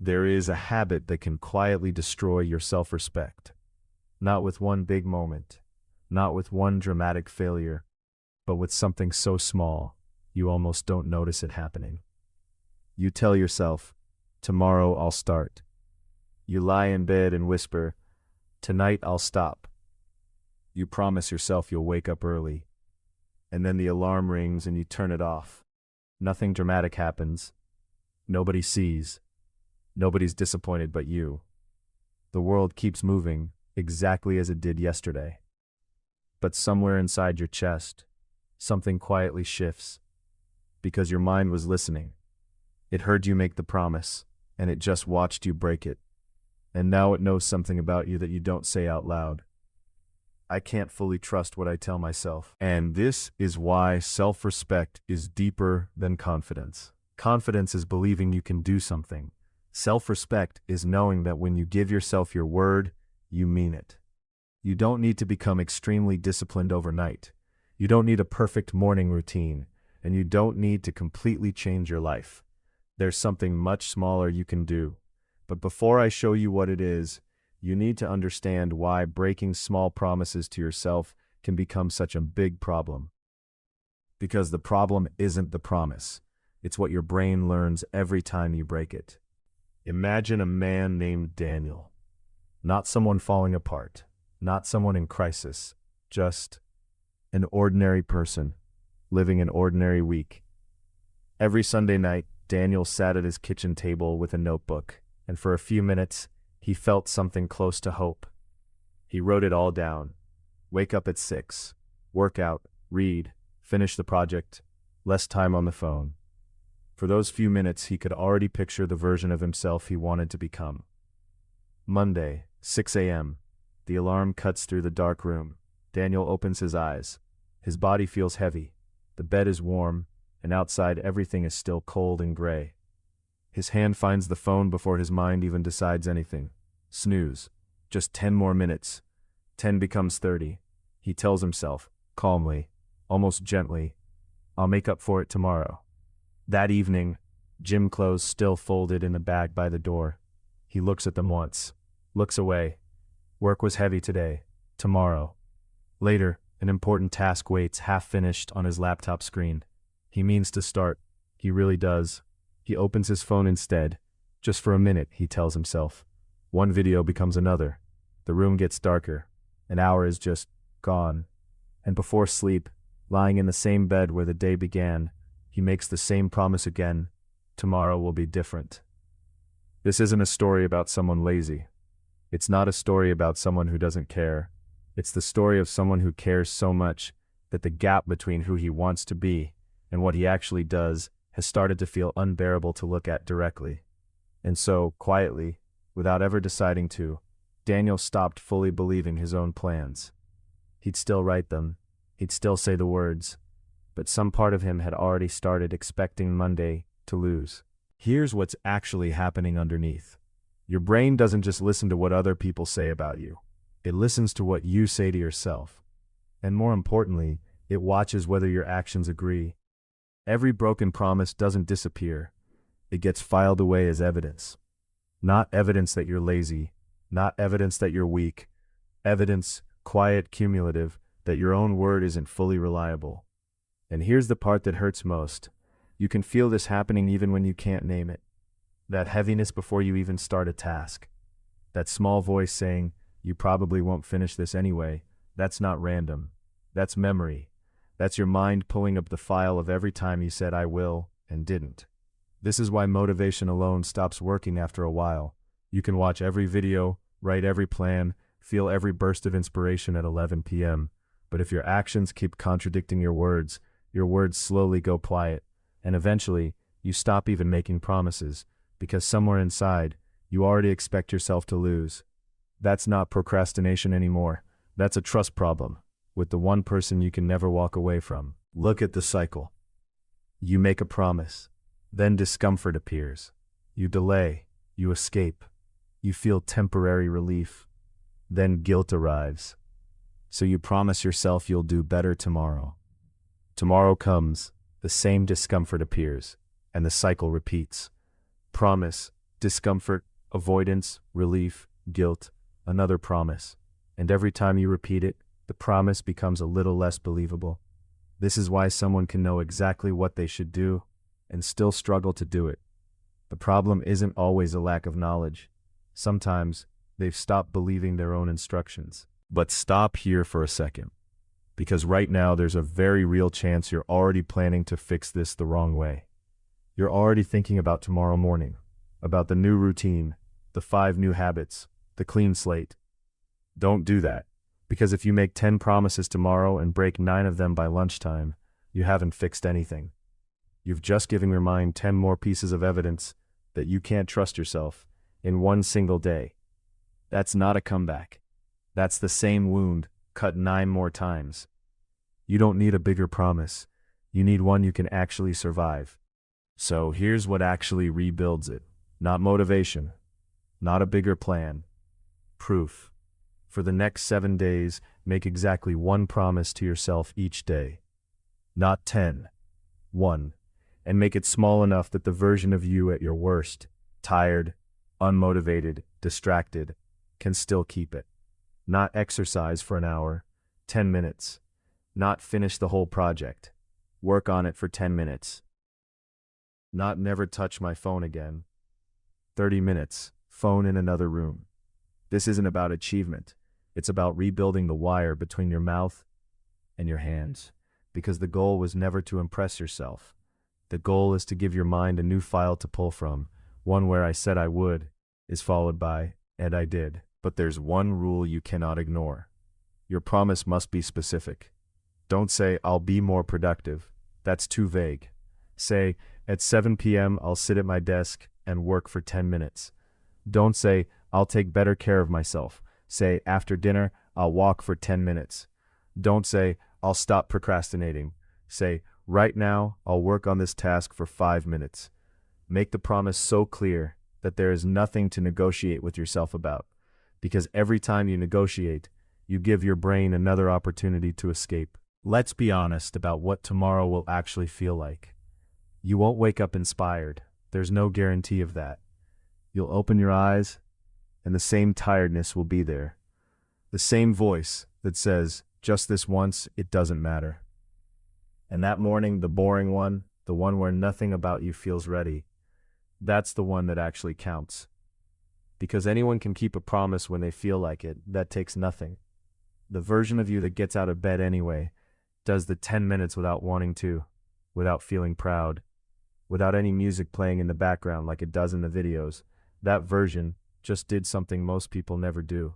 There is a habit that can quietly destroy your self-respect. Not with one big moment, not with one dramatic failure, but with something so small, you almost don't notice it happening. You tell yourself, tomorrow I'll start. You lie in bed and whisper, tonight I'll stop. You promise yourself you'll wake up early. And then the alarm rings and you turn it off. Nothing dramatic happens. Nobody sees. Nobody's disappointed but you. The world keeps moving, exactly as it did yesterday. But somewhere inside your chest, something quietly shifts. Because your mind was listening. It heard you make the promise, and it just watched you break it. And now it knows something about you that you don't say out loud. I can't fully trust what I tell myself. And this is why self-respect is deeper than confidence. Confidence is believing you can do something. Self-respect is knowing that when you give yourself your word, you mean it. You don't need to become extremely disciplined overnight. You don't need a perfect morning routine, and you don't need to completely change your life. There's something much smaller you can do. But before I show you what it is, you need to understand why breaking small promises to yourself can become such a big problem. Because the problem isn't the promise. It's what your brain learns every time you break it. Imagine a man named Daniel. Not someone falling apart. Not someone in crisis. Just an ordinary person living an ordinary week. Every Sunday night, Daniel sat at his kitchen table with a notebook, and for a few minutes, he felt something close to hope. He wrote it all down. Wake up at 6. Work out, read, finish the project, less time on the phone. For those few minutes, he could already picture the version of himself he wanted to become. Monday, 6 a.m. The alarm cuts through the dark room. Daniel opens his eyes. His body feels heavy. The bed is warm, and outside everything is still cold and gray. His hand finds the phone before his mind even decides anything. Snooze. Just 10 more minutes. 10 becomes 30. He tells himself, calmly, almost gently, I'll make up for it tomorrow. That evening, gym clothes still folded in a bag by the door. He looks at them once, looks away. Work was heavy today. Tomorrow. Later, an important task waits half-finished on his laptop screen. He means to start. He really does. He opens his phone instead. Just for a minute, he tells himself. One video becomes another. The room gets darker. An hour is just gone. And before sleep, lying in the same bed where the day began, he makes the same promise again. Tomorrow will be different. This isn't a story about someone lazy. It's not a story about someone who doesn't care. It's the story of someone who cares so much that the gap between who he wants to be and what he actually does has started to feel unbearable to look at directly. And so, quietly, without ever deciding to, Daniel stopped fully believing his own plans. He'd still write them, he'd still say the words, but some part of him had already started expecting Monday to lose. Here's what's actually happening underneath. Your brain doesn't just listen to what other people say about you. It listens to what you say to yourself. And more importantly, it watches whether your actions agree. Every broken promise doesn't disappear. It gets filed away as evidence. Not evidence that you're lazy, not evidence that you're weak. Evidence, quiet, cumulative, that your own word isn't fully reliable. And here's the part that hurts most. You can feel this happening even when you can't name it. That heaviness before you even start a task. That small voice saying, you probably won't finish this anyway. That's not random. That's memory. That's your mind pulling up the file of every time you said I will and didn't. This is why motivation alone stops working after a while. You can watch every video, write every plan, feel every burst of inspiration at 11 p.m. But if your actions keep contradicting your words slowly go quiet, and eventually, you stop even making promises, because somewhere inside, you already expect yourself to lose. That's not procrastination anymore. That's a trust problem, with the one person you can never walk away from. Look at the cycle. You make a promise, then discomfort appears. You delay, you escape, you feel temporary relief, then guilt arrives. So you promise yourself you'll do better tomorrow. Tomorrow comes, the same discomfort appears, and the cycle repeats. Promise, Discomfort, avoidance, relief, guilt, another promise. And every time you repeat it, the promise becomes a little less believable. This is why someone can know exactly what they should do and still struggle to do it. The problem isn't always a lack of knowledge. Sometimes they've stopped believing their own instructions. But stop here for a second, because right now there's a very real chance you're already planning to fix this the wrong way. You're already thinking about tomorrow morning, about the new routine, the 5 new habits, the clean slate. Don't do that, because if you make 10 promises tomorrow and break 9 of them by lunchtime, you haven't fixed anything. You've just given your mind 10 more pieces of evidence that you can't trust yourself in one single day. That's not a comeback. That's the same wound, cut 9 more times. You don't need a bigger promise. You need one you can actually survive. So here's what actually rebuilds it. Not motivation. Not a bigger plan. Proof. For the next 7 days, make exactly 1 promise to yourself each day. Not 10. 1. And make it small enough that the version of you at your worst, tired, unmotivated, distracted, can still keep it. Not exercise for an hour, 10 minutes. Not finish the whole project. Work on it for 10 minutes. Not never touch my phone again. 30 minutes, phone in another room. This isn't about achievement. It's about rebuilding the wire between your mouth and your hands. Because the goal was never to impress yourself. The goal is to give your mind a new file to pull from. One where I said I would is followed by, and I did. But there's one rule you cannot ignore. Your promise must be specific. Don't say, I'll be more productive. That's too vague. Say, at 7 p.m. I'll sit at my desk and work for 10 minutes. Don't say, I'll take better care of myself. Say, after dinner, I'll walk for 10 minutes. Don't say, I'll stop procrastinating. Say, right now, I'll work on this task for 5 minutes. Make the promise so clear that there is nothing to negotiate with yourself about. Because every time you negotiate, you give your brain another opportunity to escape. Let's be honest about what tomorrow will actually feel like. You won't wake up inspired. There's no guarantee of that. You'll open your eyes, and the same tiredness will be there. The same voice that says, just this once, it doesn't matter. And that morning, the boring one, the one where nothing about you feels ready, that's the one that actually counts. Because anyone can keep a promise when they feel like it, that takes nothing. The version of you that gets out of bed anyway, does the 10 minutes without wanting to, without feeling proud, without any music playing in the background like it does in the videos. That version just did something most people never do.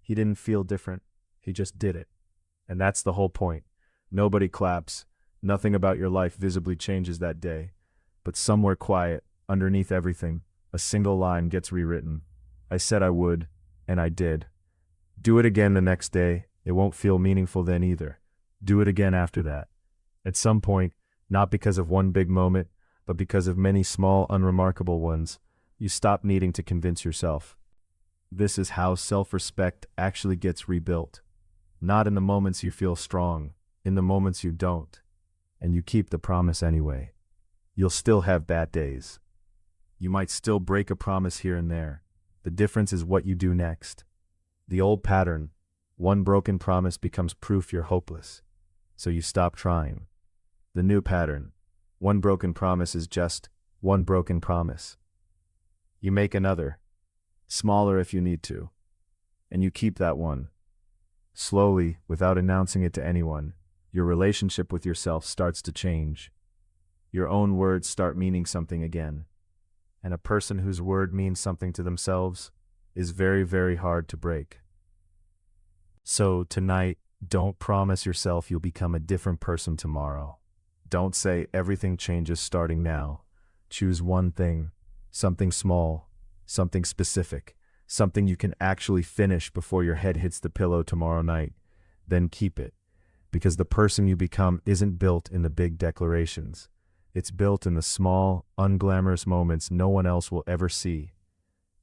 He didn't feel different, he just did it. And that's the whole point. Nobody claps, nothing about your life visibly changes that day. But somewhere quiet, underneath everything, a single line gets rewritten. I said I would, and I did. Do it again the next day, it won't feel meaningful then either. Do it again after that. At some point, not because of one big moment, but because of many small, unremarkable ones, you stop needing to convince yourself. This is how self-respect actually gets rebuilt. Not in the moments you feel strong, in the moments you don't. And you keep the promise anyway. You'll still have bad days. You might still break a promise here and there. The difference is what you do next. The old pattern, one broken promise becomes proof you're hopeless. So you stop trying. The new pattern, one broken promise is just one broken promise. You make another, smaller if you need to, and you keep that one. Slowly, without announcing it to anyone, your relationship with yourself starts to change. Your own words start meaning something again. And a person whose word means something to themselves is very, very hard to break. So tonight, don't promise yourself you'll become a different person tomorrow. Don't say everything changes starting now. Choose one thing, something small, something specific, something you can actually finish before your head hits the pillow tomorrow night. Then keep it. Because the person you become isn't built in the big declarations. It's built in the small, unglamorous moments no one else will ever see.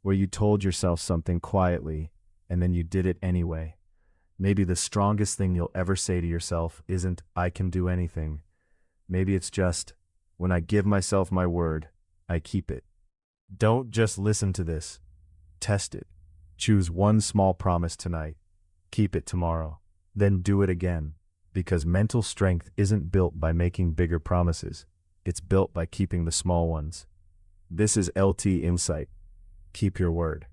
Where you told yourself something quietly, and then you did it anyway. Maybe the strongest thing you'll ever say to yourself isn't, I can do anything. Maybe it's just, when I give myself my word, I keep it. Don't just listen to this. Test it. Choose one small promise tonight. Keep it tomorrow. Then do it again. Because mental strength isn't built by making bigger promises. It's built by keeping the small ones. This is LT Insight. Keep your word.